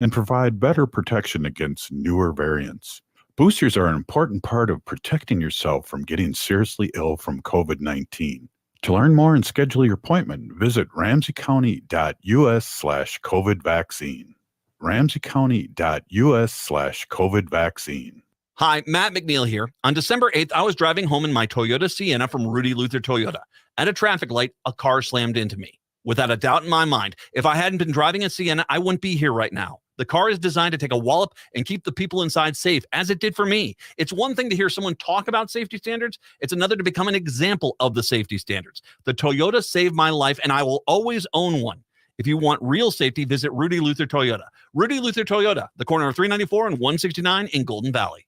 and provide better protection against newer variants. Boosters are an important part of protecting yourself from getting seriously ill from COVID 19. To learn more and schedule your appointment, visit ramseycounty.us/COVID vaccine. ramseycounty.us/COVID vaccine. Hi, Matt McNeil here. On December 8th, I was driving home in my Toyota Sienna from Rudy Luther Toyota. At a traffic light, a car slammed into me. Without a doubt in my mind, if I hadn't been driving a Sienna, I wouldn't be here right now. The car is designed to take a wallop and keep the people inside safe, as it did for me. It's one thing to hear someone talk about safety standards. It's another to become an example of the safety standards. The Toyota saved my life, and I will always own one. If you want real safety, visit Rudy Luther Toyota. Rudy Luther Toyota, the corner of 394 and 169 in Golden Valley.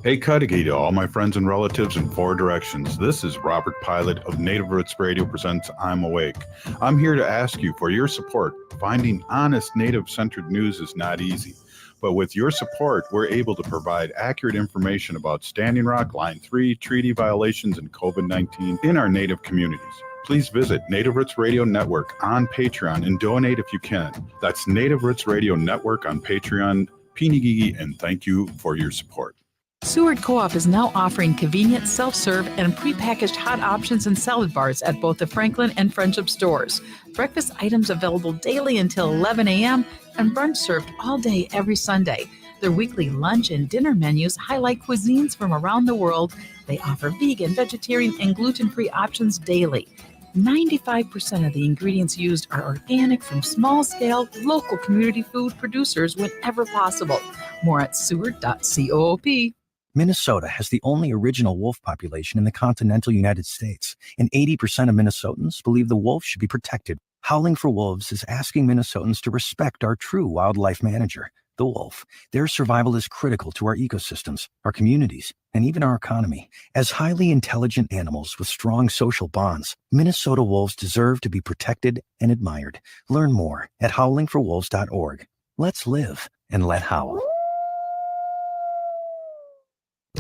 Hey, Cudahy to all my friends and relatives in four directions. This is Robert Pilot of Native Roots Radio presents I'm Awake. I'm here to ask you for your support. Finding honest Native-centered news is not easy, but with your support, we're able to provide accurate information about Standing Rock, Line 3, treaty violations, and COVID-19 in our Native communities. Please visit Native Roots Radio Network on Patreon and donate if you can. That's Native Roots Radio Network on Patreon. Pinigigi, and thank you for your support. Seward Co-op is now offering convenient self-serve and prepackaged hot options and salad bars at both the Franklin and Friendship stores. Breakfast items available daily until 11 a.m. and brunch served all day every Sunday. Their weekly lunch and dinner menus highlight cuisines from around the world. They offer vegan, vegetarian, and gluten-free options daily. 95% of the ingredients used are organic from small-scale, local community food producers whenever possible. More at seward.coop. Minnesota has the only original wolf population in the continental United States, and 80% of Minnesotans believe the wolf should be protected. Howling for Wolves is asking Minnesotans to respect our true wildlife manager, the wolf. Their survival is critical to our ecosystems, our communities, and even our economy. As highly intelligent animals with strong social bonds, Minnesota wolves deserve to be protected and admired. Learn more at howlingforwolves.org. Let's live and let howl.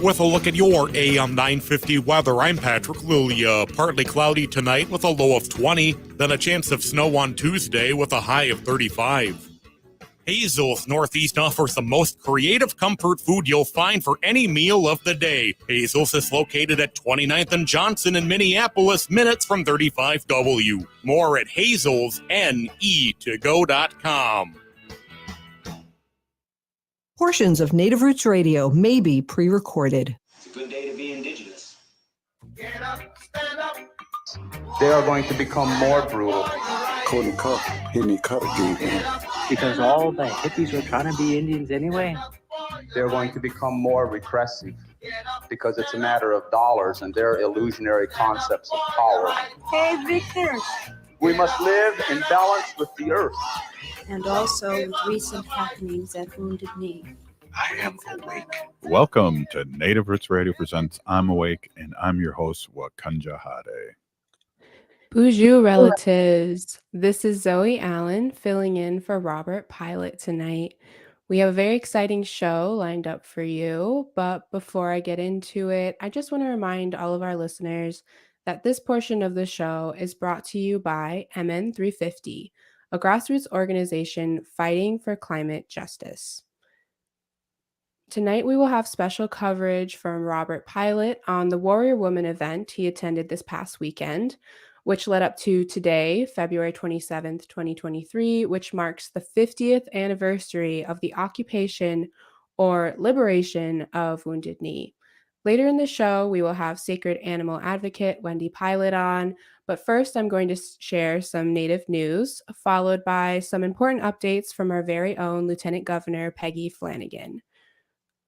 With a look at your AM 950 weather, I'm Patrick Lulia. Partly cloudy tonight with a low of 20, then a chance of snow on Tuesday with a high of 35. Hazel's Northeast offers the most creative comfort food you'll find for any meal of the day. Hazel's is located at 29th and Johnson in Minneapolis, minutes from 35W. More at hazelsne2go.com. Portions of Native Roots Radio may be pre-recorded. It's a good day to be indigenous. Get up, stand up. They are going to become more brutal. Couldn't cut, hit me cut again. Because all the hippies were trying to be Indians anyway. They're going to become more repressive because it's a matter of dollars and their illusionary concepts of power. Hey, Victor. We must live in balance with the earth. And also with recent happenings at Wounded Knee. I am awake. Welcome to Native Roots Radio presents I'm Awake, and I'm your host, Wakanja Hade. Bonjour, relatives. This is Zoe Allen filling in for Robert Pilot tonight. We have a very exciting show lined up for you, but before I get into it, I just want to remind all of our listeners that this portion of the show is brought to you by MN350, a grassroots organization fighting for climate justice. Tonight, we will have special coverage from Robert Pilot on the Warrior Woman event he attended this past weekend, which led up to today, February 27th, 2023, which marks the 50th anniversary of the occupation or liberation of Wounded Knee. Later in the show, we will have sacred animal advocate Wendy Pilot on, but first I'm going to share some Native news, followed by some important updates from our very own Lieutenant Governor Peggy Flanagan.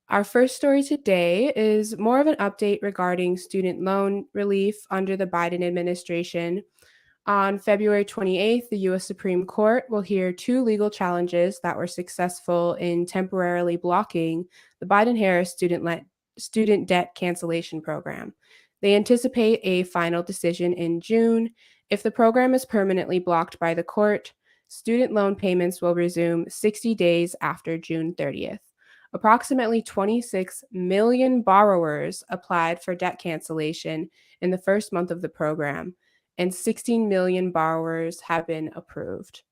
Our first story today is more of an update regarding student loan relief under the Biden administration. On February 28th, the U.S. Supreme Court will hear two legal challenges that were successful in temporarily blocking the Biden-Harris student debt cancellation program. They anticipate a final decision in June. If the program is permanently blocked by the court, student loan payments will resume 60 days after June 30th. Approximately 26 million borrowers applied for debt cancellation in the first month of the program, and 16 million borrowers have been approved.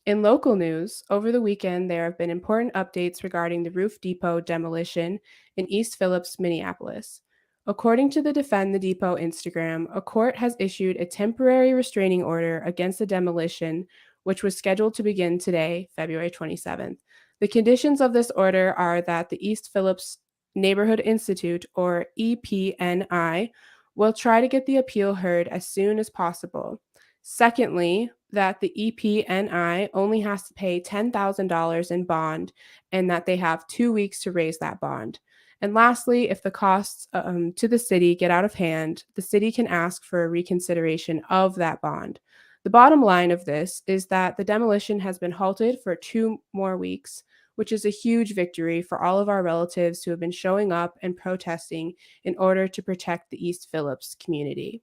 In local news, over the weekend, there have been important updates regarding the Roof Depot demolition in East Phillips, Minneapolis. According to the Defend the Depot Instagram, a court has issued a temporary restraining order against the demolition, which was scheduled to begin today, February 27th. The conditions of this order are that the East Phillips Neighborhood Institute, or EPNI, will try to get the appeal heard as soon as possible. Secondly, that the EPNI only has to pay $10,000 in bond and that they have 2 weeks to raise that bond. And lastly, if the costs to the city get out of hand, the city can ask for a reconsideration of that bond. The bottom line of this is that the demolition has been halted for 2 more weeks, which is a huge victory for all of our relatives who have been showing up and protesting in order to protect the East Phillips community.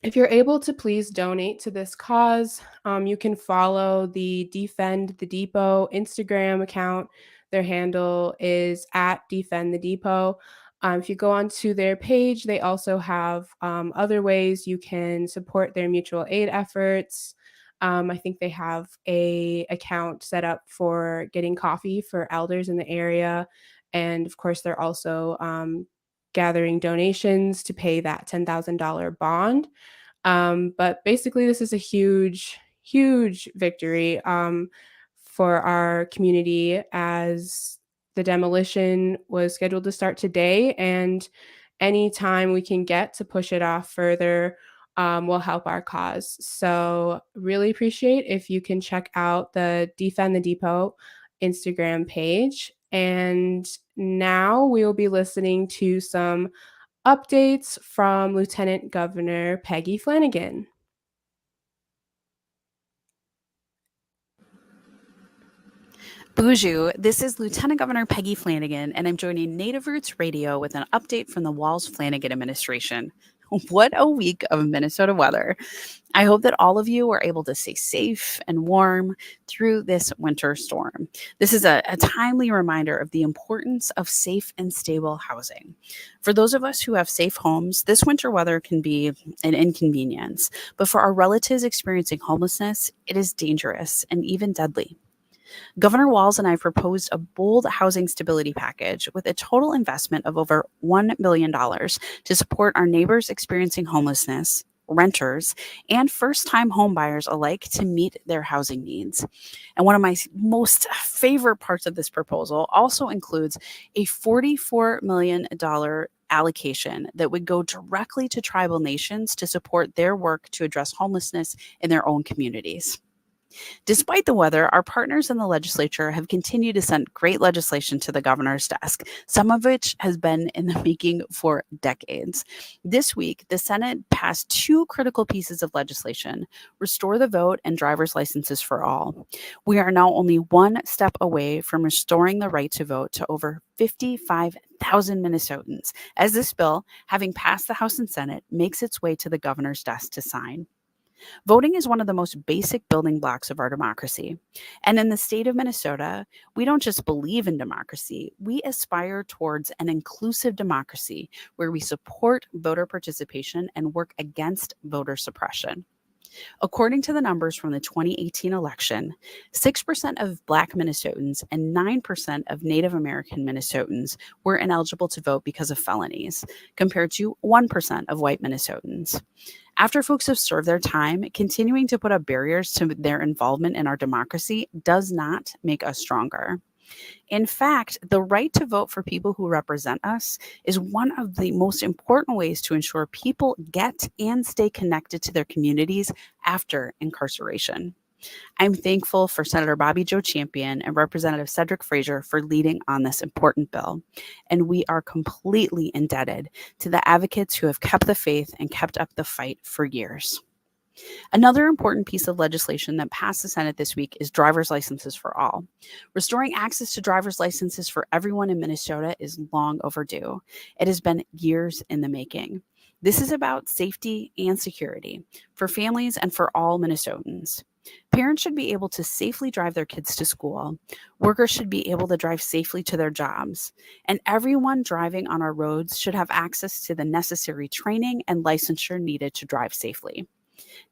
If you're able to, please donate to this cause. You can follow the Defend the Depot Instagram account. Their handle is at Defend the Depot. If you go onto their page, they also have other ways you can support their mutual aid efforts. I think they have a account set up for getting coffee for elders in the area. And of course, they're also gathering donations to pay that $10,000 bond. But basically, this is a huge, huge victory for our community as the demolition was scheduled to start today. And any time we can get to push it off further will help our cause. So, really appreciate if you can check out the Defend the Depot Instagram page. And now we will be listening to some updates from Lieutenant Governor Peggy Flanagan. Bonjour, this is Lieutenant Governor Peggy Flanagan, and I'm joining Native Roots Radio with an update from the Walz-Flanagan administration. What a week of Minnesota weather. I hope that all of you are able to stay safe and warm through this winter storm. This is a timely reminder of the importance of safe and stable housing. For those of us who have safe homes, this winter weather can be an inconvenience, but for our relatives experiencing homelessness, it is dangerous and even deadly. Governor Walz and I proposed a bold housing stability package with a total investment of over $1 billion to support our neighbors experiencing homelessness, renters, and first-time homebuyers alike to meet their housing needs. And one of my most favorite parts of this proposal also includes a $44 million allocation that would go directly to tribal nations to support their work to address homelessness in their own communities. Despite the weather, our partners in the legislature have continued to send great legislation to the governor's desk, some of which has been in the making for decades. This week, the Senate passed 2 critical pieces of legislation: Restore the Vote and driver's licenses for all. We are now only one step away from restoring the right to vote to over 55,000 Minnesotans, as this bill, having passed the House and Senate, makes its way to the governor's desk to sign. Voting is one of the most basic building blocks of our democracy. And in the state of Minnesota, we don't just believe in democracy, we aspire towards an inclusive democracy where we support voter participation and work against voter suppression. According to the numbers from the 2018 election, 6% of Black Minnesotans and 9% of Native American Minnesotans were ineligible to vote because of felonies, compared to 1% of white Minnesotans. After folks have served their time, continuing to put up barriers to their involvement in our democracy does not make us stronger. In fact, the right to vote for people who represent us is one of the most important ways to ensure people get and stay connected to their communities after incarceration. I'm thankful for Senator Bobby Joe Champion and Representative Cedric Frazier for leading on this important bill, and we are completely indebted to the advocates who have kept the faith and kept up the fight for years. Another important piece of legislation that passed the Senate this week is driver's licenses for all. Restoring access to driver's licenses for everyone in Minnesota is long overdue. It has been years in the making. This is about safety and security for families and for all Minnesotans. Parents should be able to safely drive their kids to school. Workers should be able to drive safely to their jobs. And everyone driving on our roads should have access to the necessary training and licensure needed to drive safely.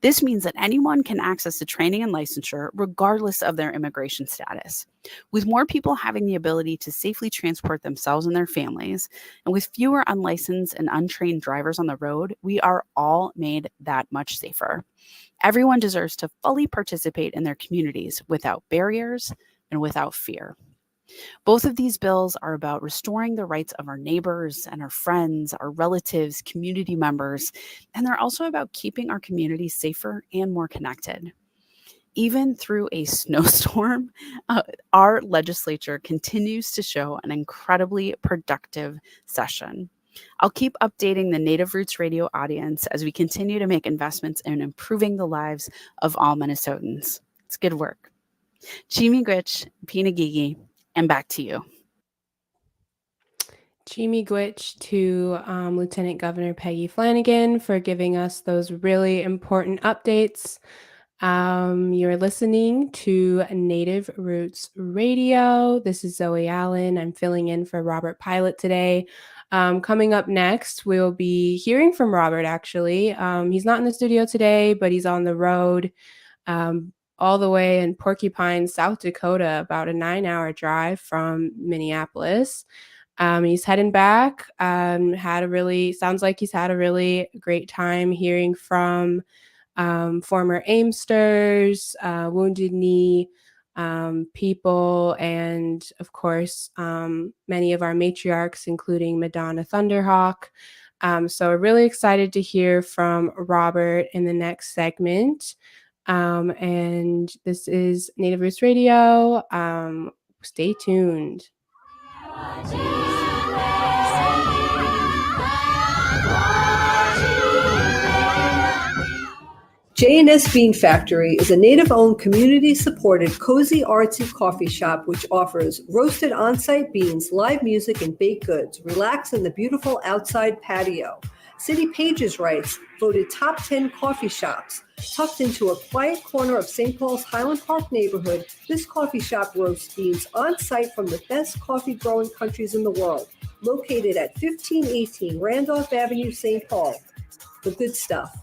This means that anyone can access the training and licensure regardless of their immigration status. With more people having the ability to safely transport themselves and their families, and with fewer unlicensed and untrained drivers on the road, we are all made that much safer. Everyone deserves to fully participate in their communities without barriers and without fear. Both of these bills are about restoring the rights of our neighbors and our friends, our relatives, community members, and they're also about keeping our communities safer and more connected. Even through a snowstorm, our legislature continues to show an incredibly productive session. I'll keep updating the Native Roots Radio audience as we continue to make investments in improving the lives of all Minnesotans. It's good work. Chimigwich, Pinagigi, and back to you. Chimigwich to Lieutenant Governor Peggy Flanagan for giving us those really important updates. You're listening to Native Roots Radio. This is Zoe Allen. I'm filling in for Robert Pilot today. Coming up next, we'll be hearing from Robert, actually. He's not in the studio today, but he's on the road all the way in Porcupine, South Dakota, about a 9-hour drive from Minneapolis. He's heading back. Sounds like he's had a really great time hearing from former Aimsters, Wounded Knee people, and of course, many of our matriarchs, including Madonna Thunderhawk. So we're really excited to hear from Robert in the next segment. And this is Native Roots Radio. Stay tuned. J&S Bean Factory is a native-owned, community-supported, cozy, artsy coffee shop which offers roasted on-site beans, live music, and baked goods. Relax in the beautiful outside patio. City Pages writes, voted top 10 coffee shops. Tucked into a quiet corner of St. Paul's Highland Park neighborhood, this coffee shop roasts beans on-site from the best coffee-growing countries in the world. Located at 1518 Randolph Avenue, St. Paul. The good stuff.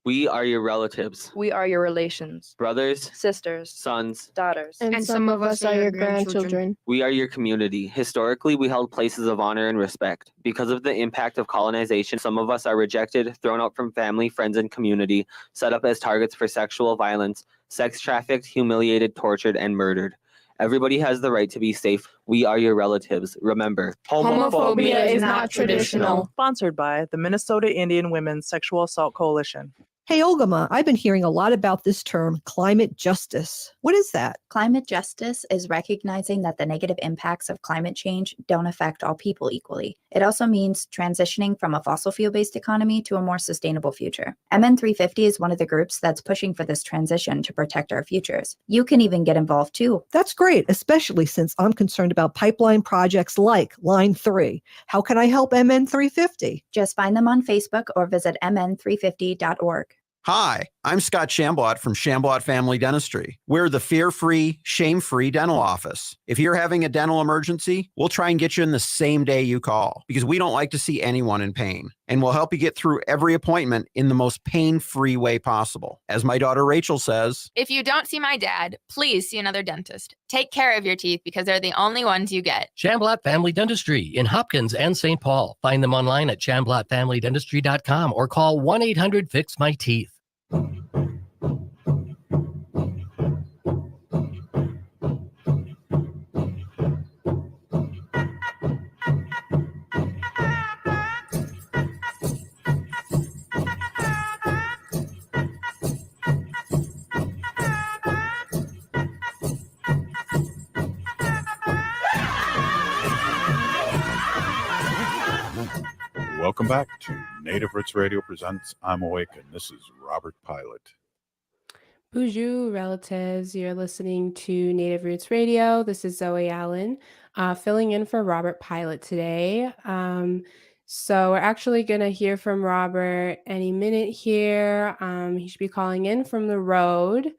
We are your relatives, We are your relations, brothers, sisters, sons, daughters. And some of us are your grandchildren. We are your community. Historically, we held places of honor and respect. Because of the impact of colonization, some of us are rejected, thrown out from family, friends, and community, set up as targets for sexual violence, sex trafficked, humiliated, tortured, and murdered. Everybody has the right to be safe. We are your relatives. Remember, Homophobia is not traditional. Sponsored by the Minnesota Indian Women's Sexual Assault Coalition. Hey, Olgama, I've been hearing a lot about this term, climate justice. What is that? Climate justice is recognizing that the negative impacts of climate change don't affect all people equally. It also means transitioning from a fossil fuel-based economy to a more sustainable future. MN350 is one of the groups that's pushing for this transition to protect our futures. You can even get involved too. That's great, especially since I'm concerned about pipeline projects like Line 3. How can I help MN350? Just find them on Facebook or visit mn350.org. Hi, I'm Scott Shamblot from Shamblot Family Dentistry. We're the fear-free, shame-free dental office. If you're having a dental emergency, we'll try and get you in the same day you call because we don't like to see anyone in pain. And we'll help you get through every appointment in the most pain-free way possible. As my daughter Rachel says, if you don't see my dad, please see another dentist. Take care of your teeth because they're the only ones you get. Shamblot Family Dentistry in Hopkins and St. Paul. Find them online at shamblotfamilydentistry.com or call 1-800-FIX-MY-TEETH. Welcome back to Native Roots Radio presents I'm Awake, and this is Robert Pilot. Bonjour, relatives. You're listening to Native Roots Radio. This is Zoe Allen, filling in for Robert Pilot today. So we're actually going to hear from Robert any minute here. He should be calling in from the road.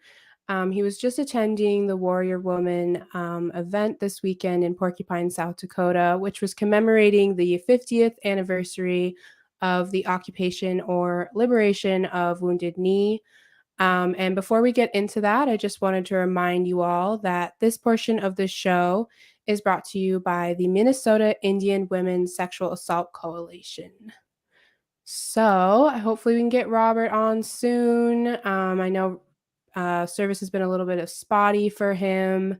He was just attending the Warrior Woman event this weekend in Porcupine, South Dakota, which was commemorating the 50th anniversary of the occupation or liberation of Wounded Knee. And before we get into that, I just wanted to remind you all that this portion of the show is brought to you by the Minnesota Indian Women's Sexual Assault Coalition. So hopefully we can get Robert on soon. I know service has been a little bit of spotty for him,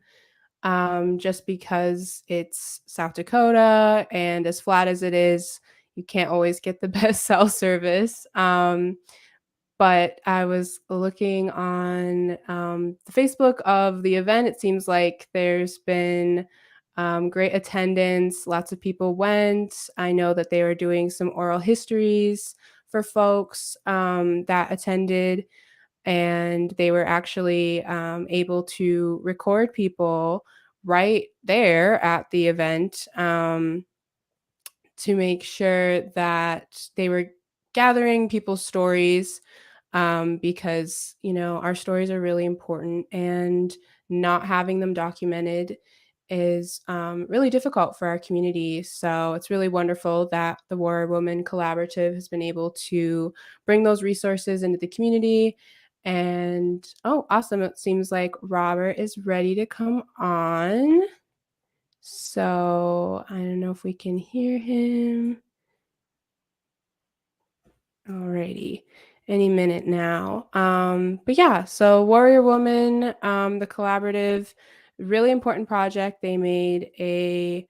just because it's South Dakota, and as flat as it is, you can't always get the best cell service. But I was looking on the Facebook of the event. It seems like there's been great attendance. Lots of people went. I know that they were doing some oral histories for folks that attended, and they were actually able to record people right there at the event, to make sure that they were gathering people's stories, because our stories are really important, and not having them documented is really difficult for our community. So it's really wonderful that the Warrior Woman Collaborative has been able to bring those resources into the community. And oh, awesome. It seems like Robert is ready to come on. So I don't know if we can hear him. Alrighty. Any minute now. But yeah, so Warrior Woman, the collaborative, really important project. They made a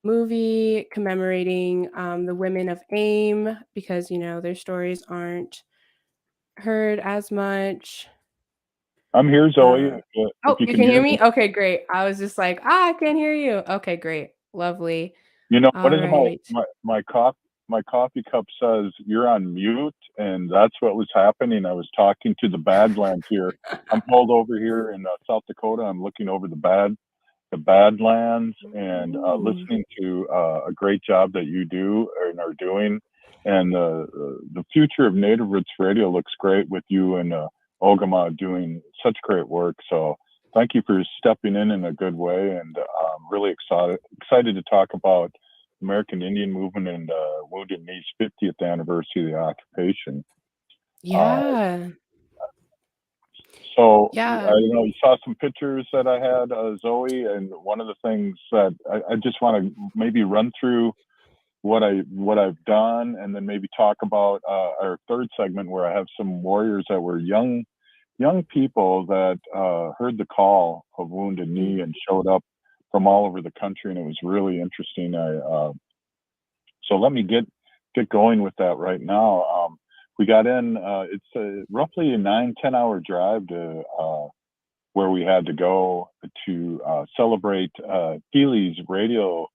movie commemorating the women of AIM, because their stories aren't heard as much. I'm here, Zoe. Oh, If you you can can hear hear me? me. Okay, great. I was just like, I can't hear you. Okay, great. Lovely. You know All what is right. my coffee cup says you're on mute, and that's what was happening. I was talking to the Badlands here. I'm pulled over here in South Dakota. I'm looking over the Badlands and listening to a great job that you do and are doing. And the future of Native Roots Radio looks great with you and Ogama doing such great work. So thank you for stepping in a good way, and I'm really excited to talk about American Indian Movement and Wounded Knee's 50th anniversary of the occupation. Yeah. So, Yeah. you saw some pictures that I had, Zoe, and one of the things that I just want to maybe run through what I've done, and then maybe talk about our third segment where I have some warriors that were young people that heard the call of Wounded Knee and showed up from all over the country, and it was really interesting. So let me get going with that right now. We got in. It's roughly a 9-10 hour drive to where we had to go to celebrate Keeley's radio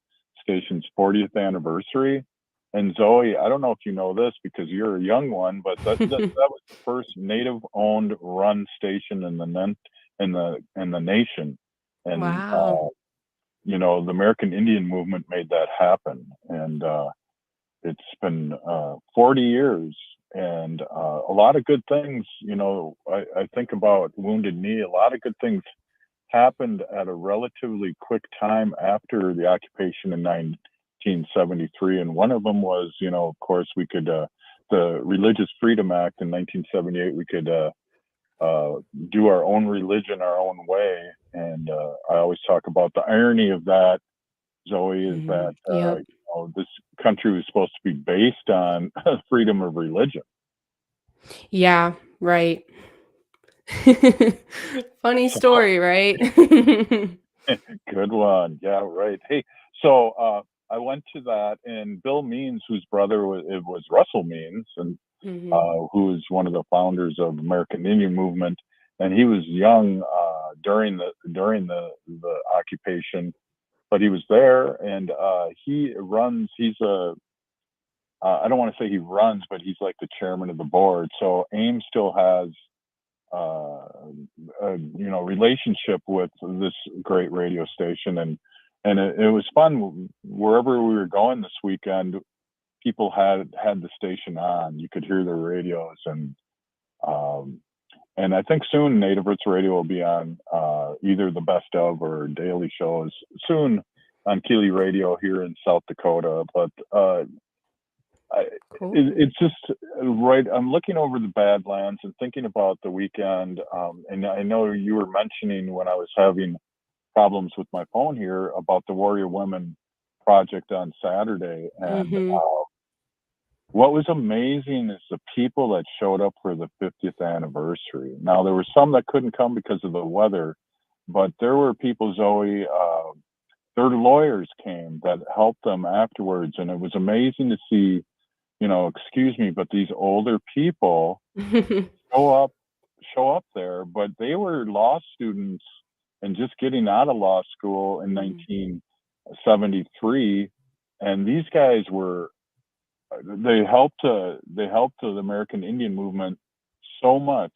station's 40th anniversary. And Zoe, I don't know if you know this because you're a young one, but that was the first Native-owned run station in the nation. And Wow. the American Indian movement made that happen. And it's been 40 years, and a lot of good things. I think about Wounded Knee. A lot of good things happened at a relatively quick time after the occupation in 1973, and one of them was, of course, we could the Religious Freedom Act in 1978. We could do our own religion our own way, and I always talk about the irony of that, Zoe, is that Yep. this country was supposed to be based on freedom of religion. Yeah, right. Funny story, right? Good one. Yeah, right. Hey, so I went to that, and Bill Means, whose brother was Russell Means, and who is one of the founders of American Indian Movement, and he was young during the occupation, but he was there, and he runs. He's a I don't want to say he runs, but he's like the chairman of the board. So AIM still has a relationship with this great radio station, and it was fun. Wherever we were going this weekend, people had the station on. You could hear their radios, and I think soon Native Roots Radio will be on either the best of or daily shows soon. on Keeley Radio here in South Dakota. But Cool. it's just right. I'm looking over the Badlands and thinking about the weekend. And I know you were mentioning when I was having problems with my phone here about the Warrior Women project on Saturday. And what was amazing is the people that showed up for the 50th anniversary. Now, there were some that couldn't come because of the weather, but there were people, Zoe, their lawyers came that helped them afterwards. And it was amazing to see, excuse me, but these older people show up there, but they were law students and just getting out of law school in 1973. And these guys they helped the American Indian movement so much.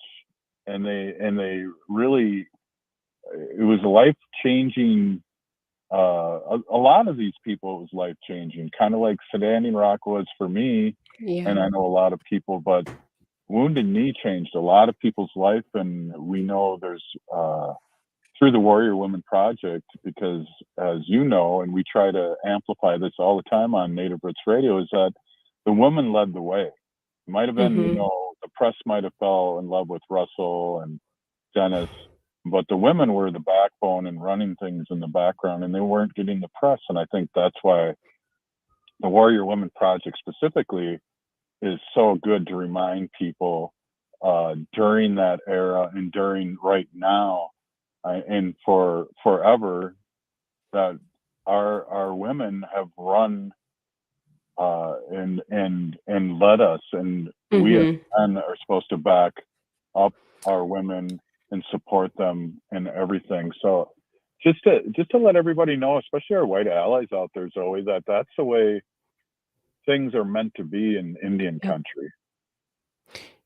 And they really, it was life-changing. A lot of these people, it was life-changing, kind of like Standing Rock was for me. Yeah. And I know a lot of people, but Wounded Knee changed a lot of people's life. And we know there's, through the Warrior Women Project, because as you know, and we try to amplify this all the time on Native Roots Radio, is that the women led the way. It might have been, the press might have fell in love with Russell and Dennis, but the women were the backbone and running things in the background, and they weren't getting the press. And I think that's why the Warrior Women Project specifically is so good to remind people during that era and during right now and for forever, that our women have run and led us, and we as men are supposed to back up our women and support them in everything. So just to let everybody know, especially our white allies out there, Zoe, that that's the way things are meant to be in Indian country.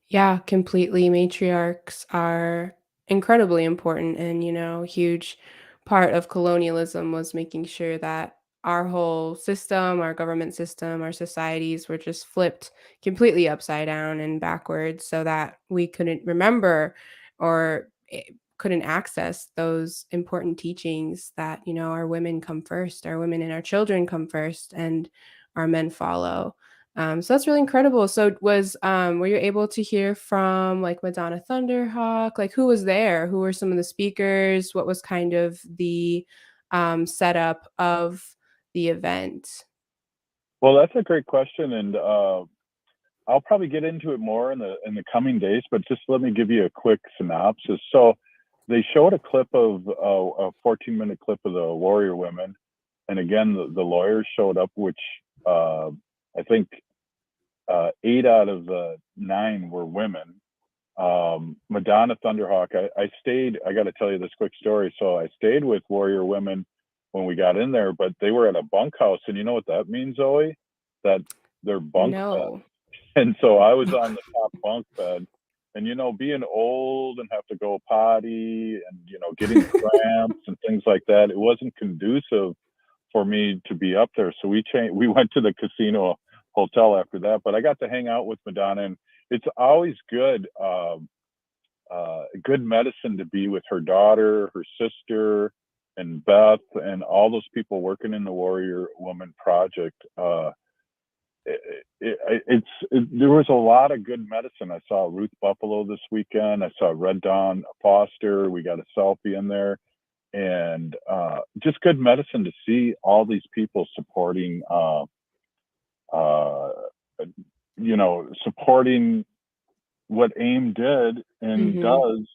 Yeah, completely. Matriarchs are incredibly important, and huge part of colonialism was making sure that our whole system, our government system, our societies were just flipped completely upside down and backwards so that we couldn't remember or couldn't access those important teachings that, our women come first, our women and our children come first, and our men follow. So that's really incredible. So were you able to hear from like Madonna Thunderhawk? Like who was there? Who were some of the speakers? What was kind of the setup of the event? Well, that's a great question, and I'll probably get into it more in the coming days. But just let me give you a quick synopsis. So they showed a clip of a 14-minute clip of the Warrior Women, and again the lawyers showed up, which I think 8 out of the 9 were women. Madonna Thunderhawk, I got to tell you this quick story. So I stayed with Warrior Women when we got in there, but they were at a bunkhouse. And you know what that means, Zoe? That they're bunk beds. And so I was on the top bunk bed. And, being old and have to go potty and, getting cramps and things like that, it wasn't conducive for me to be up there. So we went to the casino hotel after that, but I got to hang out with Madonna, and it's always good medicine to be with her daughter, her sister, and Beth, and all those people working in the Warrior Woman Project. There was a lot of good medicine. I saw Ruth Buffalo this weekend. I saw Red Dawn Foster. We got a selfie in there, and just good medicine to see all these people supporting supporting what AIM did and does.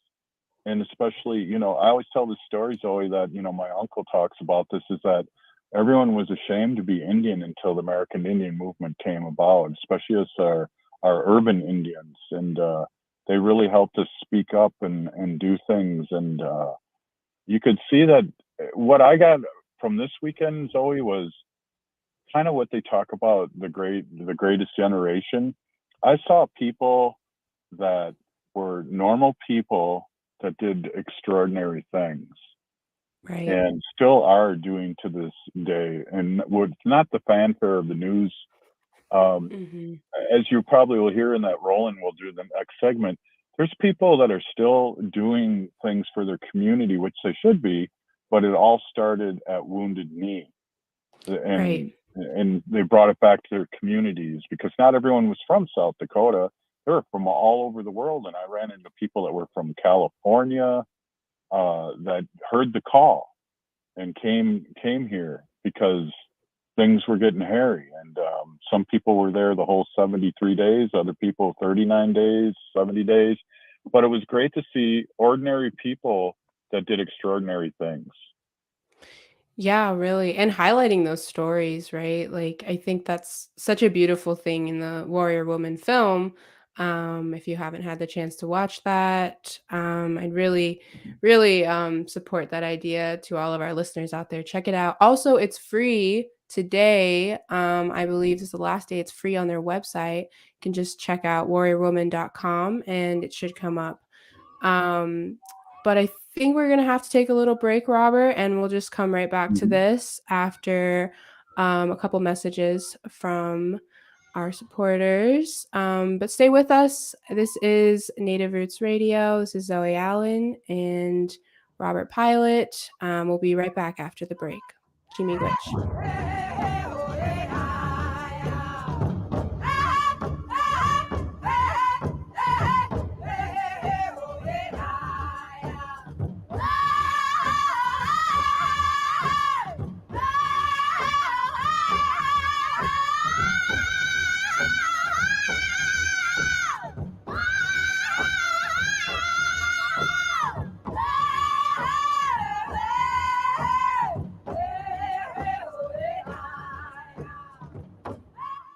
And especially, I always tell this story, Zoe, that, my uncle talks about this, is that everyone was ashamed to be Indian until the American Indian movement came about, especially as our urban Indians. And they really helped us speak up and do things. And you could see that what I got from this weekend, Zoe, was kind of what they talk about, the greatest generation. I saw people that were normal people that did extraordinary things, right, and still are doing to this day. And what's not the fanfare of the news, as you probably will hear in that Roland will do the next segment, there's people that are still doing things for their community, which they should be, but it all started at Wounded Knee. and they brought it back to their communities, because not everyone was from South Dakota. They were from all over the world, and I ran into people that were from California that heard the call and came here because things were getting hairy. And some people were there the whole 73 days, other people 39 days, 70 days. But it was great to see ordinary people that did extraordinary things. Yeah, really. And highlighting those stories, right? Like, I think that's such a beautiful thing in the Warrior Woman film. If you haven't had the chance to watch that, I'd really, really support that idea to all of our listeners out there. Check it out. Also, it's free today. I believe this is the last day it's free on their website. You can just check out warriorwoman.com and it should come up. But I think we're going to have to take a little break, Robert, and we'll just come right back to this after a couple messages from our supporters. But stay with us. This is Native Roots Radio. This is Zoe Allen and Robert Pilot. We'll be right back after the break. Jimmy Gwitch.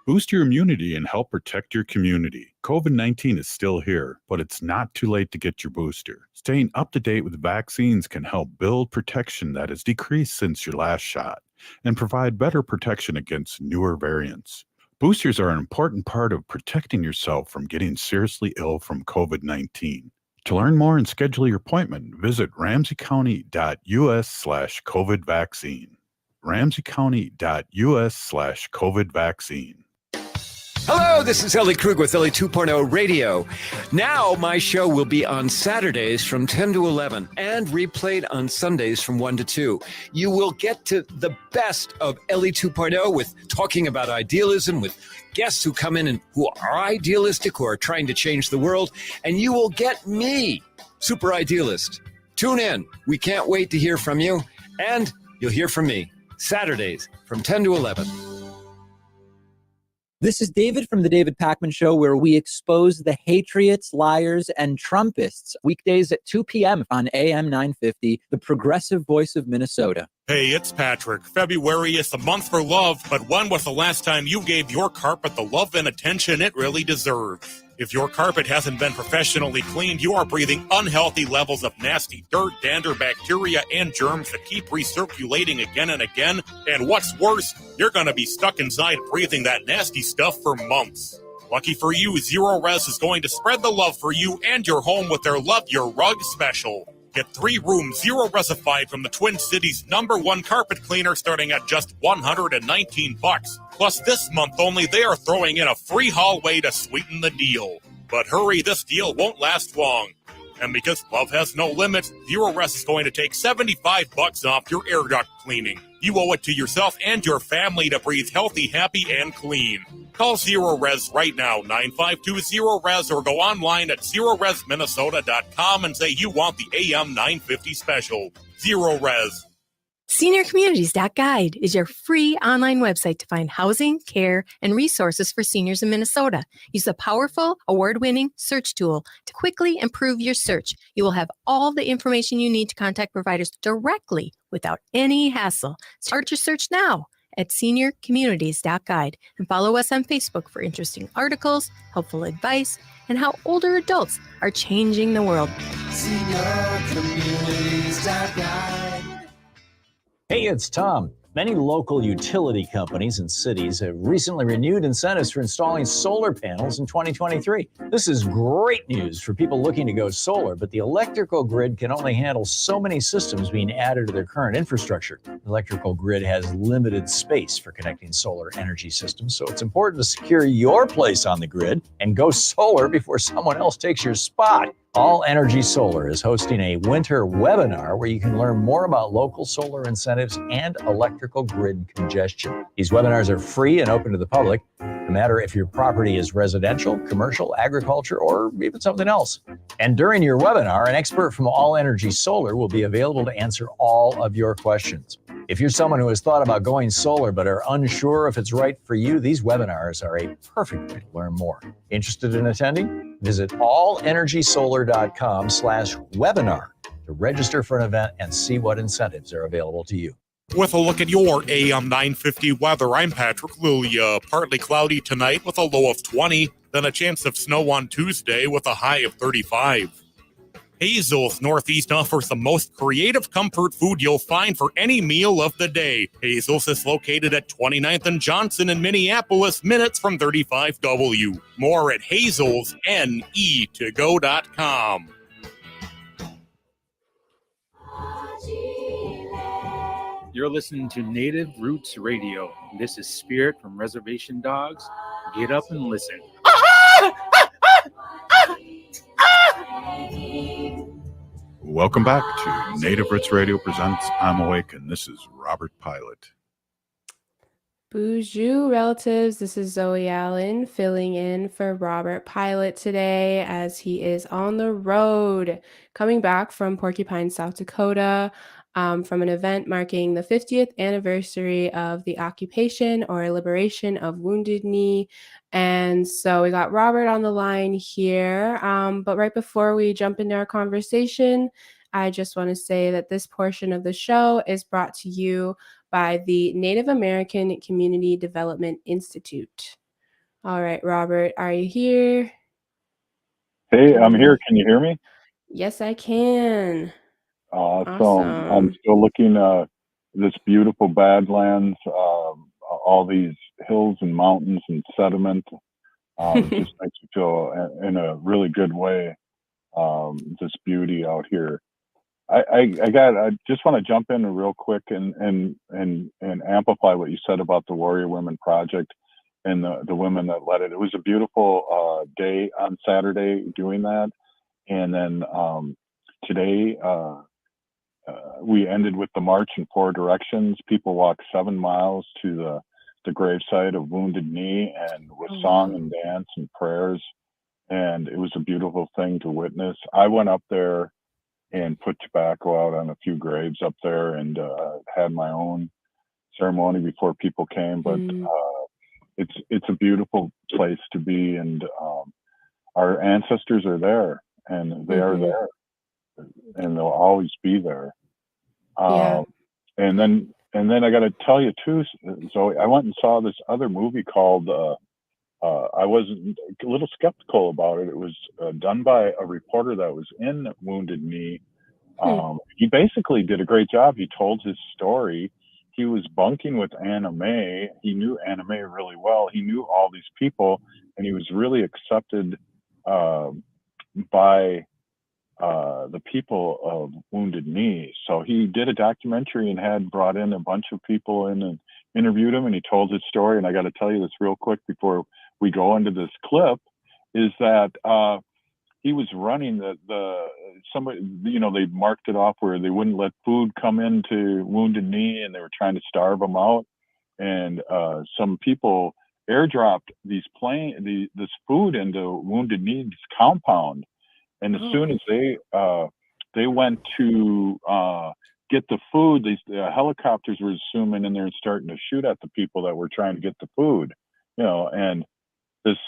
Boost your immunity and help protect your community. COVID-19 is still here, but it's not too late to get your booster. Staying up to date with vaccines can help build protection that has decreased since your last shot and provide better protection against newer variants. Boosters are an important part of protecting yourself from getting seriously ill from COVID-19. To learn more and schedule your appointment, visit ramseycounty.us/COVID vaccine. ramseycounty.us/COVID vaccine. Hello, this is Ellie Krug with Ellie 2.0 Radio. Now my show will be on Saturdays from 10 to 11 and replayed on Sundays from 1 to 2. You will get to the best of Ellie 2.0 with talking about idealism with guests who come in and who are idealistic, who are trying to change the world. And you will get me, Super Idealist. Tune in. We can't wait to hear from you. And you'll hear from me Saturdays from 10 to 11. This is David from The David Pakman Show, where we expose the Hatriots, liars, and Trumpists. Weekdays at 2 p.m. on AM 950, the progressive voice of Minnesota. Hey, it's Patrick. February is the month for love, but when was the last time you gave your carpet the love and attention it really deserves? If your carpet hasn't been professionally cleaned, you are breathing unhealthy levels of nasty dirt, dander, bacteria, and germs that keep recirculating again and again. And what's worse, you're going to be stuck inside breathing that nasty stuff for months. Lucky for you, Zero Res is going to spread the love for you and your home with their Love Your Rug special. Get 3 rooms, Zero Resified from the Twin Cities' #1 carpet cleaner starting at just $119. Plus, this month only, they are throwing in a free hallway to sweeten the deal. But hurry, this deal won't last long. And because love has no limits, Zero Res is going to take $75 off your air duct cleaning. You owe it to yourself and your family to breathe healthy, happy, and clean. Call Zero Res right now, 952-ZERO-RES, or go online at ZeroResMinnesota.com and say you want the AM 950 special. Zero Res. SeniorCommunities.guide is your free online website to find housing, care, and resources for seniors in Minnesota. Use the powerful, award-winning search tool to quickly improve your search. You will have all the information you need to contact providers directly without any hassle. Start your search now at SeniorCommunities.guide and follow us on Facebook for interesting articles, helpful advice, and how older adults are changing the world. SeniorCommunities.guide. Hey, it's Tom. Many local utility companies and cities have recently renewed incentives for installing solar panels in 2023. This is great news for people looking to go solar, but the electrical grid can only handle so many systems being added to their current infrastructure. The electrical grid has limited space for connecting solar energy systems, so it's important to secure your place on the grid and go solar before someone else takes your spot. All Energy Solar is hosting a winter webinar where you can learn more about local solar incentives and electrical grid congestion. These webinars are free and open to the public, no matter if your property is residential, commercial, agriculture, or even something else. And during your webinar, an expert from All Energy Solar will be available to answer all of your questions. If you're someone who has thought about going solar but are unsure if it's right for you, these webinars are a perfect way to learn more. Interested in attending? Visit allenergysolar.com/webinar to register for an event and see what incentives are available to you. With a look at your AM 950 weather, I'm Patrick Lulia. Partly cloudy tonight with a low of 20, then a chance of snow on Tuesday with a high of 35. Hazel's Northeast offers the most creative comfort food you'll find for any meal of the day. Hazel's is located at 29th and Johnson in Minneapolis, minutes from 35W. More at hazelsne2go.com. You're listening to Native Roots Radio. This is Spirit from Reservation Dogs. Get up and listen. Welcome back to Native Roots Radio presents I'm Awake, and this is Robert Pilot. Bonjour, relatives. This is Zoe Allen filling in for Robert Pilot today as he is on the road, coming back from Porcupine, South Dakota, from an event marking the 50th anniversary of the occupation or liberation of Wounded Knee. And so we got Robert on the line here. But right before we jump into our conversation, I just want to say that this portion of the show is brought to you by the Native American Community Development Institute. All right, Robert, are you here? Hey, I'm here. Can you hear me? Yes, I can. Awesome. I'm still looking this beautiful Badlands, all these hills and mountains and sediment. Just makes you feel in a really good way this beauty out here. I just want to jump in real quick and amplify what you said about the Warrior Women Project and the women that led it. It was a beautiful day on Saturday doing that, and then today we ended with the march in 4 directions. People walked 7 miles to the gravesite of Wounded Knee, and with song and dance and prayers, and it was a beautiful thing to witness. I went up there and put tobacco out on a few graves up there, and had my own ceremony before people came. But it's a beautiful place to be, and our ancestors are there, and they are there, and they'll always be there. And then I got to tell you too, Zoe, I went and saw this other movie called. I was a little skeptical about it. It was done by a reporter that was in Wounded Knee. He basically did a great job. He told his story. He was bunking with Anna Mae. He knew Anna Mae really well. He knew all these people, and he was really accepted by the people of Wounded Knee. So he did a documentary and had brought in a bunch of people in and interviewed him, and he told his story. And I got to tell you this real quick before we go into this clip, is that he was running somebody, they marked it off where they wouldn't let food come into Wounded Knee, and they were trying to starve them out. And some people airdropped this food into Wounded Knee's compound. And as soon as they went to get the food, these helicopters were zooming in there and starting to shoot at the people that were trying to get the food, and this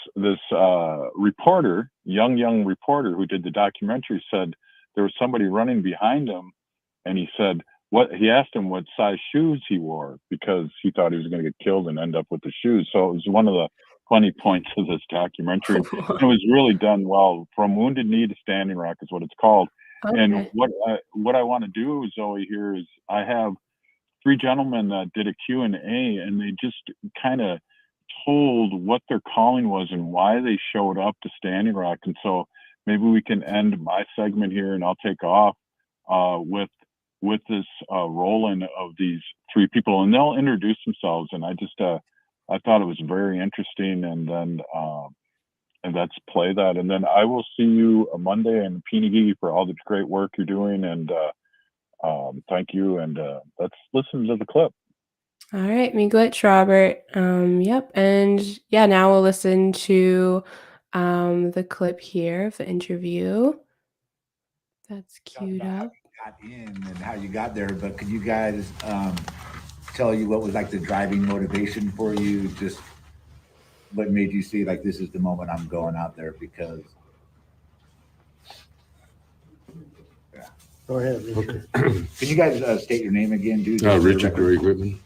reporter, young reporter who did the documentary, said there was somebody running behind him, and he asked him what size shoes he wore, because he thought he was going to get killed and end up with the shoes. So it was one of the funny points of this documentary. It was really done well. From Wounded Knee to Standing Rock is what it's called. Okay. And what I want to do, Zoe, here is I have 3 gentlemen that did a Q&A, and they just kind of told what their calling was and why they showed up to Standing Rock. And so maybe we can end my segment here, and I'll take off with this roll-in of these 3 people, and they'll introduce themselves. And I thought it was very interesting. And then let's play that. And then I will see you on Monday in Peanagee for all the great work you're doing. And thank you. And let's listen to the clip. All right, Miigwech, Robert. Yep, and yeah, now we'll listen to the clip here of the interview. That's queued up. Got in and how you got there, but could you guys tell you what was like the driving motivation for you? Just what made you see like this is the moment I'm going out there? Because yeah. Go ahead, Richard. Okay. Can you guys state your name again, dude? Richard Gray Whitman.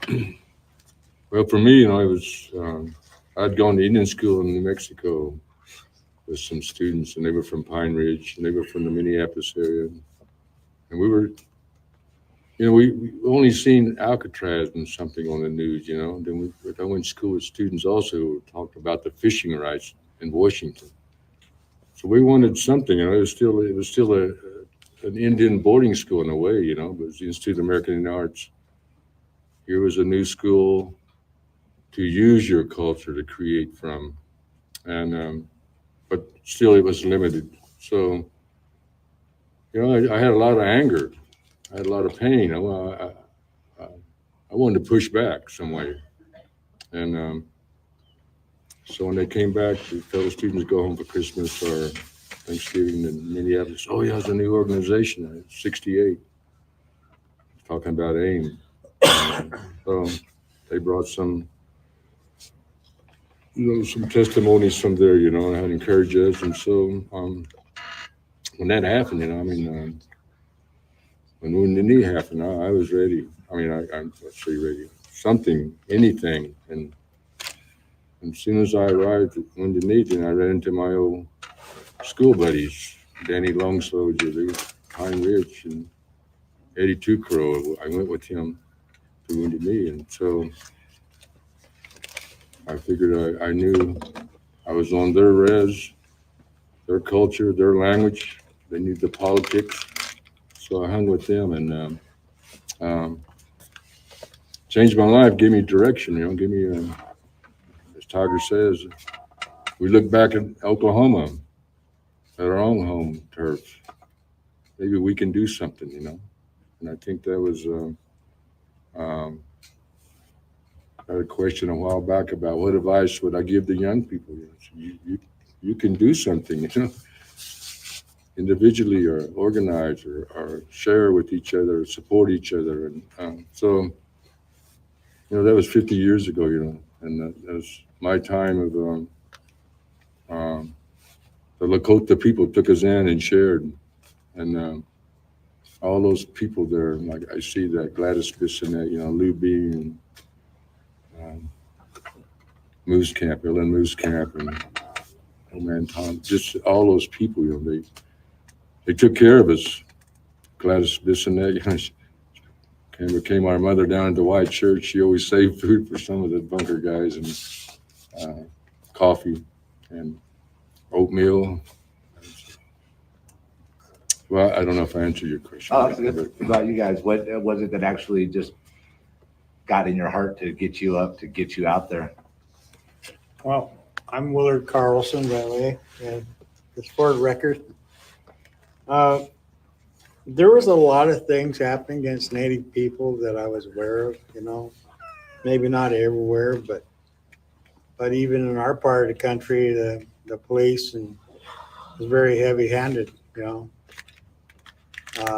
Well, for me, it was I'd gone to Indian school in New Mexico with some students, and they were from Pine Ridge, and they were from the Minneapolis area, and we were, we only seen Alcatraz and something on the news, And then I went to school with students also who talked about the fishing rights in Washington. So we wanted something, It was still an Indian boarding school in a way, But it was the Institute of American Indian Arts. Here was a new school to use your culture to create from, and but still it was limited. So, I had a lot of anger. I had a lot of pain. I wanted to push back some way. And so when they came back, the fellow students go home for Christmas or Thanksgiving in Minneapolis. Oh, yeah, it's a new organization, 68. Talking about AIM. So they brought some testimonies from there, and had encouraged us. And so when that happened, when Wounded Knee happened, I was ready. I'm say ready. Something, anything. And as soon as I arrived at Wounded Knee, then I ran into my old school buddies, Danny Longslow, Pine Ridge, and Eddie Tucrow. I went with him to Wounded Knee. And so I figured I knew I was on their res, their culture, their language. They knew the politics. So I hung with them and changed my life, gave me direction, give me, as Tiger says, we look back at Oklahoma, at our own home turf. Maybe we can do something, And I think that was, I had a question a while back about what advice would I give the young people? You can do something, individually or organize or share with each other, or support each other. And so, that was 50 years ago, and that was my time of the Lakota people took us in and shared. And all those people there, like I see that Gladys Bissonette, Lou Bean, Moose Camp, Ellen Moose Camp, and old man Tom, just all those people, they took care of us. Gladys Bissonette, became our mother down at the White Church. She always saved food for some of the bunker guys, and coffee and oatmeal. Well, I don't know if I answered your question. Oh, that's about you guys. What was it that actually just got in your heart to get you up, to get you out there? Well, I'm Willard Carlson, by the way, and it's for the record. There was a lot of things happening against Native people that I was aware of, maybe not everywhere, but even in our part of the country, the police was very heavy-handed,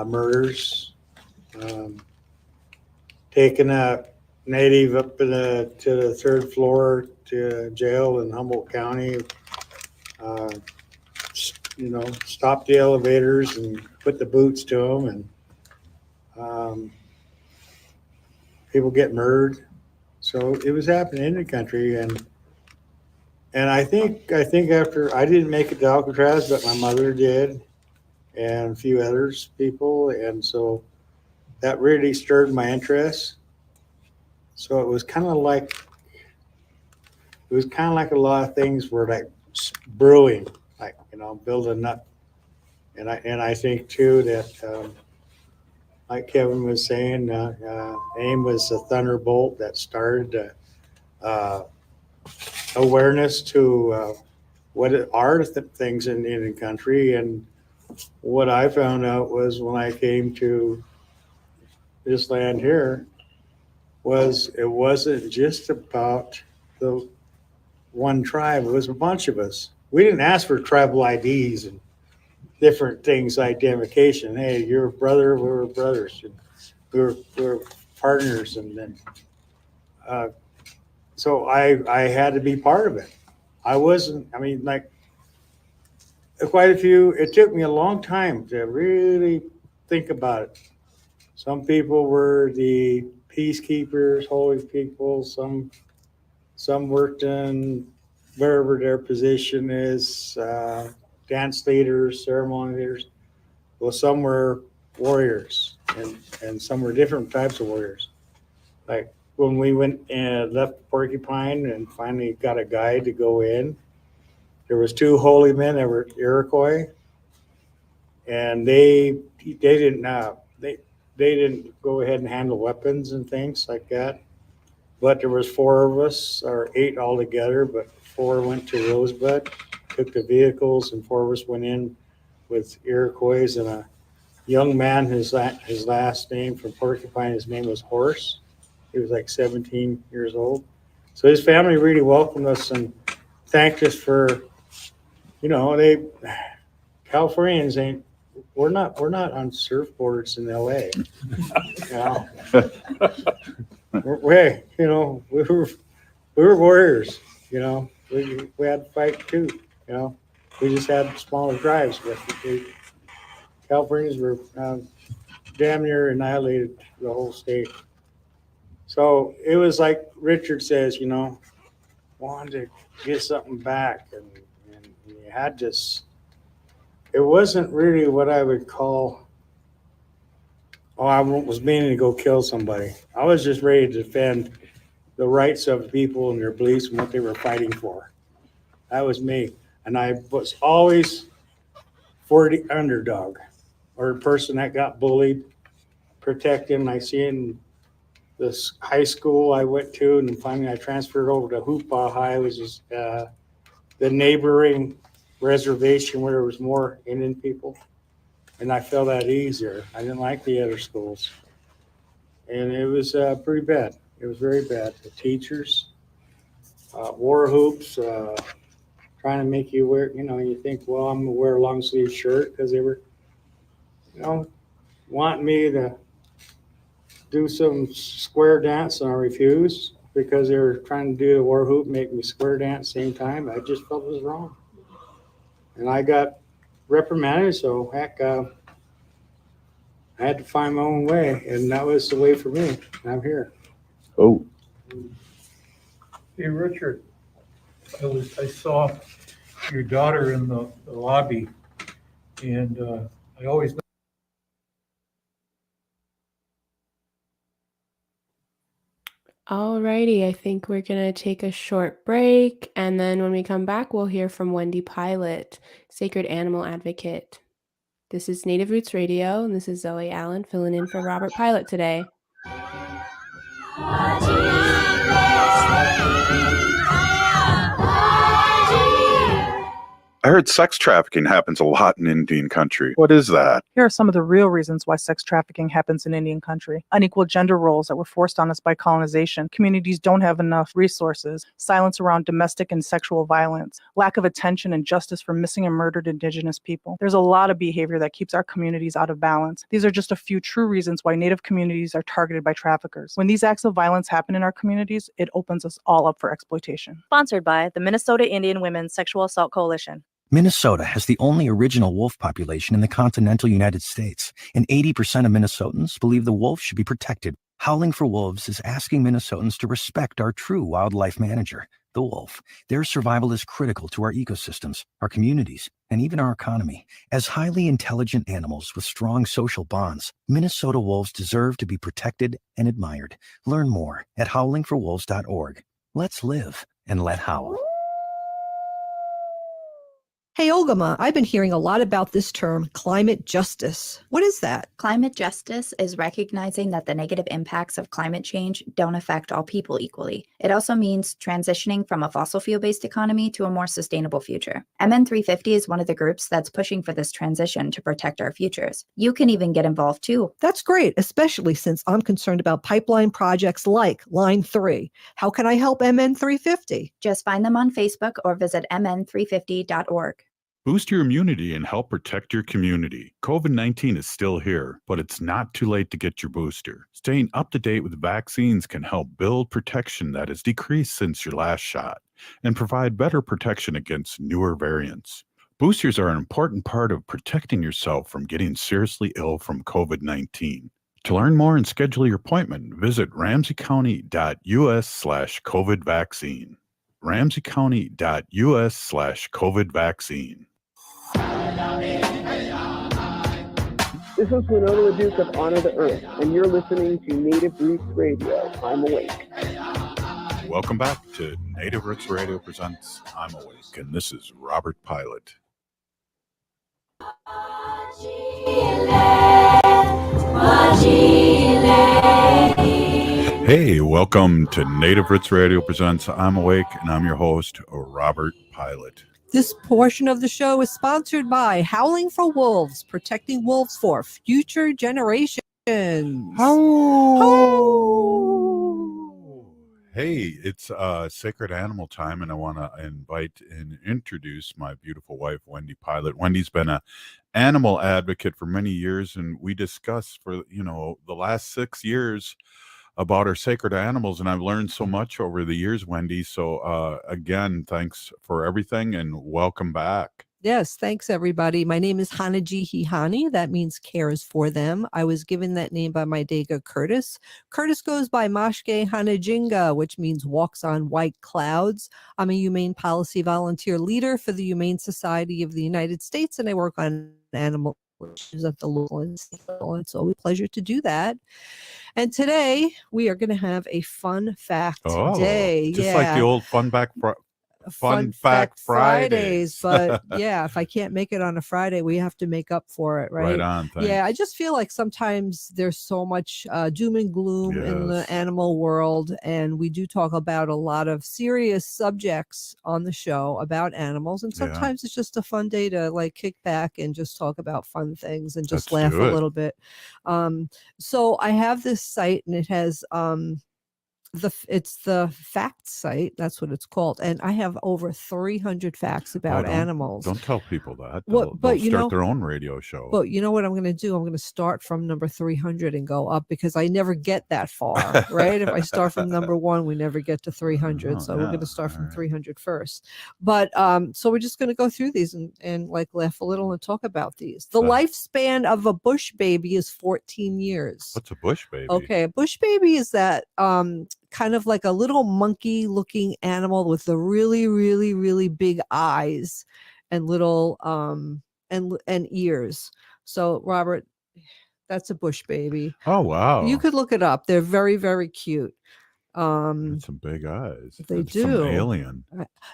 murders, taking a Native up to the third floor to jail in Humboldt County, stop the elevators and put the boots to them, and people get murdered. So it was happening in the country, and I think after I didn't make it to Alcatraz, but my mother did, and a few others people, and so that really stirred my interest. So it was kind of like a lot of things were like brewing, like building up, and I think too that like Kevin was saying, AIM was a thunderbolt that started awareness to what are the things in Indian country. And what I found out was when I came to this land here was it wasn't just about the one tribe. It was a bunch of us. We didn't ask for tribal IDs and different things, identification. Hey, you're a brother, we were brothers. And we were partners. And then, so I had to be part of it. I wasn't, I mean, like quite a few, it took me a long time to really think about it. Some people were the peacekeepers, holy people. Some worked in wherever their position is, dance leaders, ceremony leaders. Well, some were warriors, and some were different types of warriors. Like when we went and left Porcupine and finally got a guide to go in, there was 2 holy men that were Iroquois, and they didn't go ahead and handle weapons and things like that. But there was 4 of us, or 8 altogether, but 4 went to Rosebud, took the vehicles, and 4 of us went in with Iroquois. And a young man, his last name from Porcupine, his name was Horse. He was like 17 years old. So his family really welcomed us and thanked us for, Californians we're not on surfboards in LA. We were warriors, we had to fight too, we just had smaller drives, but Californians were damn near annihilated the whole state. So it was like Richard says, wanted to get something back, and you had this. It wasn't really what I would call, I was meaning to go kill somebody. I was just ready to defend the rights of people and their beliefs and what they were fighting for. That was me. And I was always for the underdog or a person that got bullied, protect him. I see in this high school I went to, and finally I transferred over to Hoopah High, which is the neighboring reservation where there was more Indian people. And I felt that easier. I didn't like the other schools. And it was pretty bad. It was very bad. The teachers, war hoops, trying to make you wear, you think, well, I'm going to wear a long sleeve shirt because they were, wanting me to do some square dance, and I refused because they were trying to do the war hoop, make me square dance same time. I just felt it was wrong. And I got reprimanded, so heck, I had to find my own way, and that was the way for me. I'm here. Oh. Hey, Richard, I saw your daughter in the lobby, and I always. Alrighty, I think we're going to take a short break, and then when we come back, we'll hear from Wendy Pilot, Sacred Animal Advocate. This is Native Roots Radio, and this is Zoe Allen filling in for Robert Pilot today. I heard sex trafficking happens a lot in Indian country. What is that? Here are some of the real reasons why sex trafficking happens in Indian country. Unequal gender roles that were forced on us by colonization. Communities don't have enough resources. Silence around domestic and sexual violence. Lack of attention and justice for missing and murdered Indigenous people. There's a lot of behavior that keeps our communities out of balance. These are just a few true reasons why Native communities are targeted by traffickers. When these acts of violence happen in our communities, it opens us all up for exploitation. Sponsored by the Minnesota Indian Women's Sexual Assault Coalition. Minnesota has the only original wolf population in the continental United States, and 80% of Minnesotans believe the wolf should be protected. Howling for Wolves is asking Minnesotans to respect our true wildlife manager, the wolf. Their survival is critical to our ecosystems, our communities, and even our economy. As highly intelligent animals with strong social bonds, Minnesota wolves deserve to be protected and admired. Learn more at howlingforwolves.org. Let's live and let howl. Hey, Ogama, I've been hearing a lot about this term, climate justice. What is that? Climate justice is recognizing that the negative impacts of climate change don't affect all people equally. It also means transitioning from a fossil fuel-based economy to a more sustainable future. MN350 is one of the groups that's pushing for this transition to protect our futures. You can even get involved too. That's great, especially since I'm concerned about pipeline projects like Line 3. How can I help MN350? Just find them on Facebook or visit mn350.org. Boost your immunity and help protect your community. COVID-19 is still here, but it's not too late to get your booster. Staying up to date with vaccines can help build protection that has decreased since your last shot and provide better protection against newer variants. Boosters are an important part of protecting yourself from getting seriously ill from COVID-19. To learn more and schedule your appointment, visit ramseycounty.us/COVID vaccine. ramseycounty.us/COVID vaccine. This is Winona LaDuke of Honor the Earth, and you're listening to Native Roots Radio. I'm Awake. Welcome back to Native Roots Radio presents I'm Awake, and this is Robert Pilot. Hey, welcome to Native Roots Radio presents I'm Awake, and I'm your host, Robert Pilot. This portion of the show is sponsored by Howling for Wolves, protecting wolves for future generations. Hey, it's sacred animal time, and I want to invite and introduce my beautiful wife, Wendy Pilot. Wendy's been an animal advocate for many years, and we discussed for the last 6 years about our sacred animals, and I've learned so much over the years, Wendy. So again, thanks for everything, and welcome back. Yes, thanks everybody. My name is Hanaji Hihani. That means cares for them. I was given that name by my Dega Curtis. Curtis goes by Mashke Hanajinga, which means walks on white clouds. I'm a humane policy volunteer leader for the Humane Society of the United States, and I work on animal issues at the local and state level. It's always a pleasure to do that. And today we are going to have a fun fact day. Just like the old Fun Fact Fridays. But yeah, if I can't make it on a Friday, we have to make up for it, right? Right on. Thanks. Yeah, I just feel like sometimes there's so much doom and gloom in the animal world, and we do talk about a lot of serious subjects on the show about animals, and sometimes it's just a fun day to like kick back and just talk about fun things and just laugh a little bit. So I have this site, and it has it's the fact site. That's what it's called, and I have over 300 facts about animals. Don't tell people that. But They'll you start know, their own radio show. But you know what I'm going to do? I'm going to start from number 300 and go up, because I never get that far, right? If I start from number 1, we never get to 300. So we're going to start from 300 first. But so we're just going to go through these and like laugh a little and talk about these. The lifespan of a bush baby is 14 years. What's a bush baby? Okay, a bush baby is that kind of like a little monkey looking animal with the really, really, really big eyes and little and ears. So Robert, that's a bush baby. Oh wow. You could look it up. They're very, very cute. And some big eyes. They It's do. Some alien.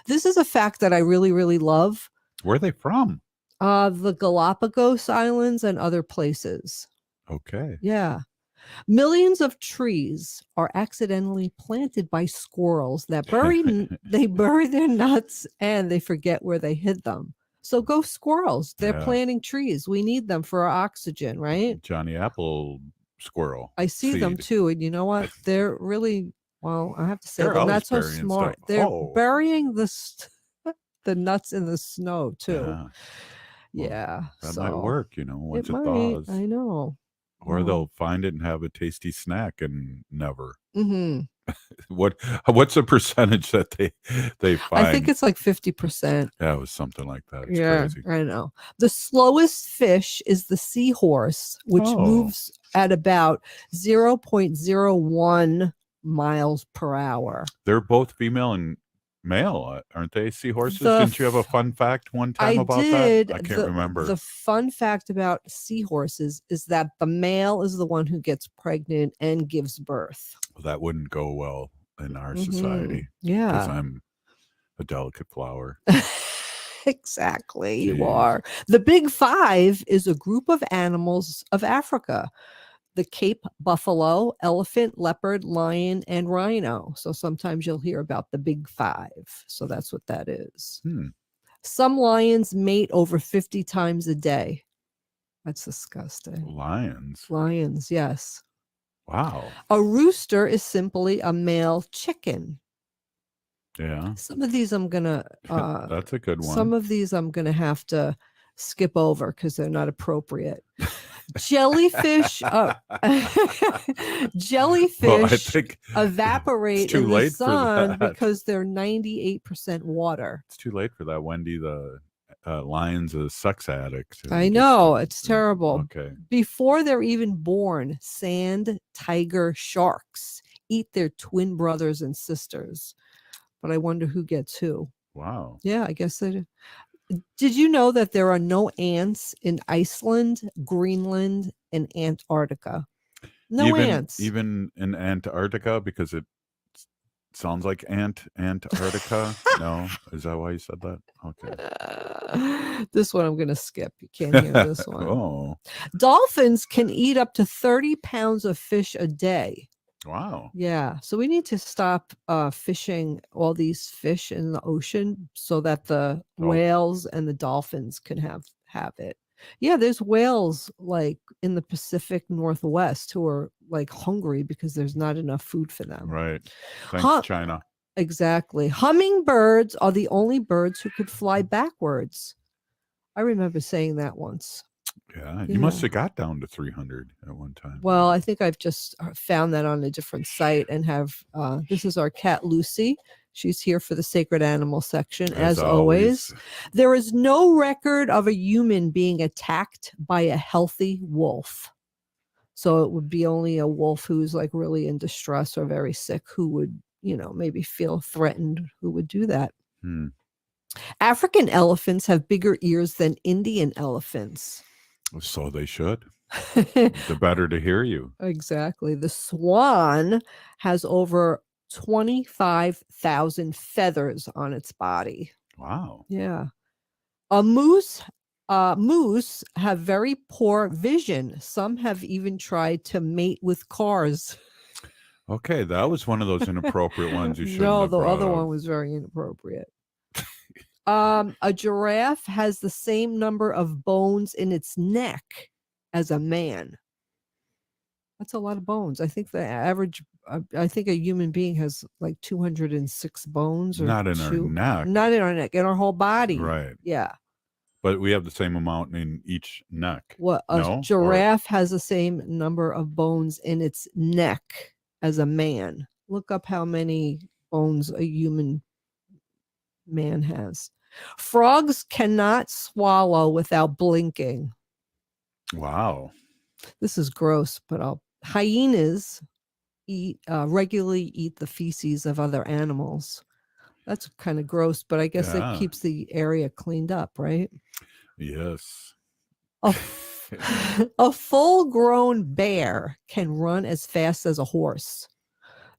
This is a fact that I really, really love. Where are they from? The Galapagos Islands and other places. Okay. Yeah. Millions of trees are accidentally planted by squirrels that they bury their nuts and they forget where they hid them. So go squirrels. They're planting trees. We need them for our oxygen, right? Johnny Apple squirrel. I see them too. And you know what? They're really, well, I have to say, they're not so smart. Stuff. They're burying the nuts in the snow too. Yeah. That might work, once it thaws. I know. Or they'll find it and have a tasty snack and never. Mm-hmm. What's the percentage that they find? I think it's like 50%. Yeah, it was something like that. It's crazy. I know. The slowest fish is the seahorse, which moves at about 0.01 miles per hour. They're both female and male, aren't they? Seahorses? Didn't you have a fun fact one time about that? I can't remember. The fun fact about seahorses is that the male is the one who gets pregnant and gives birth. Well, that wouldn't go well in our society. Yeah. Because I'm a delicate flower. Exactly, you Jeez. are. The Big Five is a group of animals of Africa: the Cape buffalo, elephant, leopard, lion, and rhino. So sometimes you'll hear about the Big Five. So that's what that is. Some lions mate over 50 times a day. That's disgusting. Lions. Lions, yes. Wow. A rooster is simply a male chicken. Yeah. Some of these I'm gonna That's a good one. some of these I'm gonna have to skip over because they're not appropriate. Jellyfish jellyfish think evaporate it's too in the late for sun that. because they're 98% water. It's too late for that. Wendy, the lion's a sex addict. I know, it's terrible. Okay. Before they're even born, sand tiger sharks eat their twin brothers and sisters. But I wonder who gets who. Wow. Yeah, I guess they do. Did you know that there are no ants in Iceland, Greenland, and Antarctica? No ants. Even in Antarctica, because it sounds like Antarctica. No, is that why you said that? Okay. This one I'm going to skip. You can't hear this one. Oh. Dolphins can eat up to 30 pounds of fish a day. Wow. Yeah. So we need to stop fishing all these fish in the ocean so that the whales and the dolphins can have it. Yeah, there's whales like in the Pacific Northwest who are like hungry because there's not enough food for them. Right. Thanks, China. Exactly. Hummingbirds are the only birds who could fly backwards. I remember saying that once. Yeah, you must have got down to 300 at one time. Well, I think I've just found that on a different site and have, this is our cat, Lucy. She's here for the sacred animal section, as always. There is no record of a human being attacked by a healthy wolf. So it would be only a wolf who's like really in distress or very sick who would, maybe feel threatened, who would do that. African elephants have bigger ears than Indian elephants. So they should. The better to hear you. Exactly. The swan has over 25,000 feathers on its body. Wow. Yeah. A moose have very poor vision. Some have even tried to mate with cars. Okay, that was one of those inappropriate ones you shouldn't No, have the brought other up. one was very inappropriate. A giraffe has the same number of bones in its neck as a man. That's a lot of bones. I think the average, I think a human being has like 206 bones. Or Not in our neck. Not in our neck, in our whole body. Right. Yeah. But we have the same amount in each neck. What a giraffe has the same number of bones in its neck as a man. Look up how many bones a human man has. Frogs cannot swallow without blinking. Wow. This is gross, but hyenas regularly eat the feces of other animals. That's kind of gross, but I guess it keeps the area cleaned up, right? Yes. A full-grown bear can run as fast as a horse.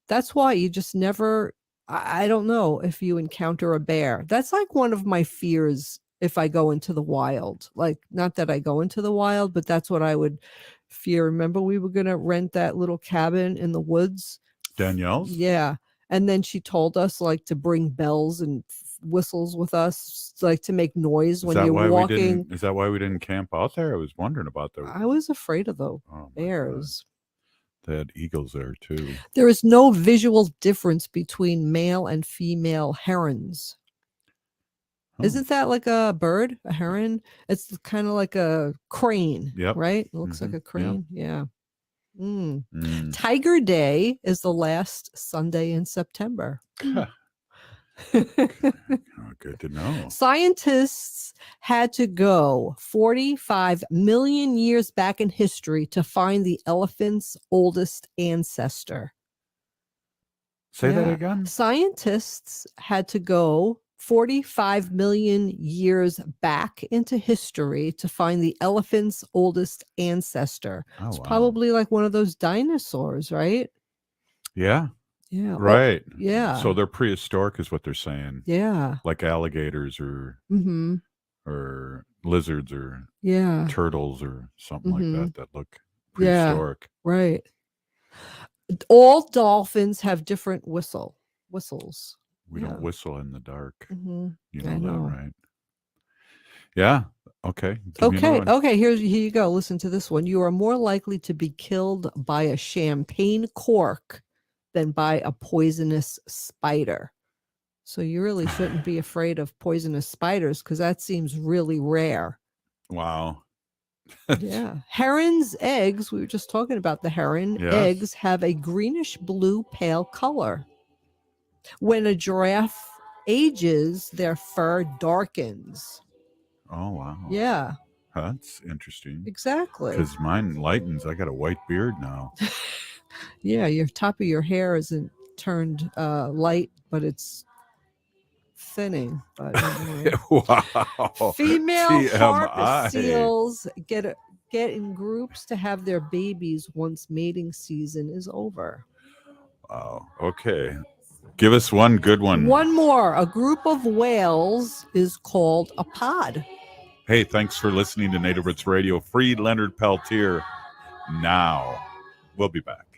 That's why you just never, I don't know if you encounter a bear. That's like one of my fears if I go into the wild. Like, not that I go into the wild, but that's what I would fear. Remember, we were going to rent that little cabin in the woods? Danielle's? Yeah. And then she told us like to bring bells and whistles with us, like to make noise when you're walking. Is that why we didn't camp out there? I was wondering about that. I was afraid of the bears. They had eagles there too. There is no visual difference between male and female herons. Isn't that like a bird, a heron? It's kind of like a crane, right? It looks like a crane. Yeah. Tiger Day is the last Sunday in September. Good to know. Scientists had to go 45 million years back in history to find the elephant's oldest ancestor. Say that again? Scientists had to go 45 million years back into history to find the elephant's oldest ancestor. It's probably like one of those dinosaurs, right? Yeah. Yeah. Right. Oh, yeah. So they're prehistoric is what they're saying. Yeah. Like alligators or Mm-hmm. or lizards or Yeah. turtles or something like Mm-hmm. that look Yeah. prehistoric. Right. All dolphins have different whistles. We Yeah. don't whistle in the dark. Mm-hmm. You I know that, know. right? Yeah. Okay. Give me another one. Okay. Here you go. Listen to this one. You are more likely to be killed by a champagne cork than by a poisonous spider. So you really shouldn't be afraid of poisonous spiders because that seems really rare. Wow. Yeah. Heron's eggs, we were just talking about the heron, Yes. eggs have a greenish blue pale color. When a giraffe ages, their fur darkens. Oh, wow. Yeah. That's interesting. Exactly. Because mine lightens. I got a white beard now. Yeah, your top of your hair isn't turned light, but it's thinning. But anyway. Wow. Female harp TMI. seals get in groups to have their babies once mating season is over. Wow. Okay. Give us one good one. One more. A group of whales is called a pod. Hey, thanks for listening to Native Roots Radio. Free Leonard Peltier now. We'll be back.